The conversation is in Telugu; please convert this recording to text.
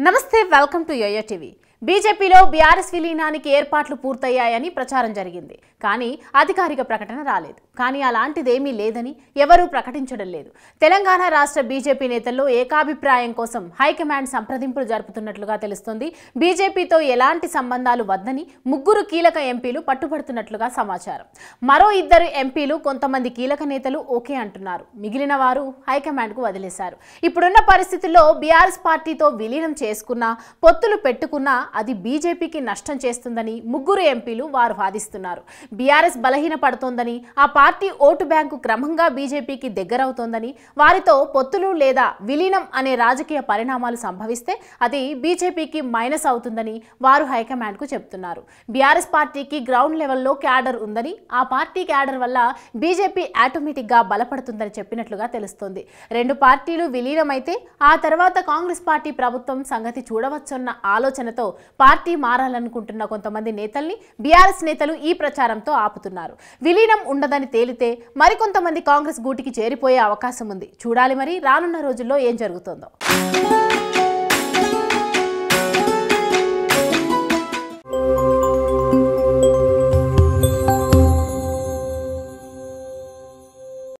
నమస్తే వెల్కమ్ టు యోయో టీవీ। బీజేపీలో బీఆర్ఎస్ విలీనానికి ఏర్పాట్లు పూర్తయ్యాయని ప్రచారం జరిగింది, కానీ అధికారిక ప్రకటన రాలేదు। కానీ అలాంటిదేమీ లేదని ఎవరూ ప్రకటించడం లేదు। తెలంగాణ రాష్ట్ర బీజేపీ నేతల్లో ఏకాభిప్రాయం కోసం హైకమాండ్ సంప్రదింపులు జరుపుతున్నట్లుగా తెలుస్తోంది। బీజేపీతో ఎలాంటి సంబంధాలు వద్దని ముగ్గురు కీలక ఎంపీలు పట్టుబడుతున్నట్లుగా సమాచారం। మరో ఇద్దరు ఎంపీలు కొంతమంది కీలక నేతలు ఓకే అంటున్నారు, మిగిలిన వారు హైకమాండ్కు వదిలేశారు। ఇప్పుడున్న పరిస్థితుల్లో బీఆర్ఎస్ పార్టీతో విలీనం చేసుకున్నా, పొత్తులు పెట్టుకున్నా అది బీజేపీకి నష్టం చేస్తుందని ముగ్గురు ఎంపీలు వారు వాదిస్తున్నారు। బీఆర్ఎస్ బలహీన పడుతోందని, ఆ పార్టీ ఓటు బ్యాంకు క్రమంగా బీజేపీకి దగ్గరవుతోందని, వారితో పొత్తులు లేదా విలీనం అనే రాజకీయ పరిణామాలు సంభవిస్తే అది బీజేపీకి మైనస్ అవుతుందని వారు హైకమాండ్కు చెబుతున్నారు। బీఆర్ఎస్ పార్టీకి గ్రౌండ్ లెవెల్లో క్యాడర్ ఉందని, ఆ పార్టీ క్యాడర్ వల్ల బీజేపీ ఆటోమేటిక్గా బలపడుతుందని చెప్పినట్లుగా తెలుస్తోంది। రెండు పార్టీలు విలీనమైతే ఆ తర్వాత కాంగ్రెస్ పార్టీ ప్రభుత్వం సంగతి చూడవచ్చన్న ఆలోచనతో పార్టీ మారాలనుకుంటున్న కొంతమంది నేతల్ని బీఆర్ఎస్ నేతలు ఈ ప్రచారంతో ఆపుతున్నారు। విలీనం ఉండదని తేలితే మరికొంతమంది కాంగ్రెస్ గూటికి చేరిపోయే అవకాశం ఉంది। చూడాలి మరి రానున్న రోజుల్లో ఏం జరుగుతుందో।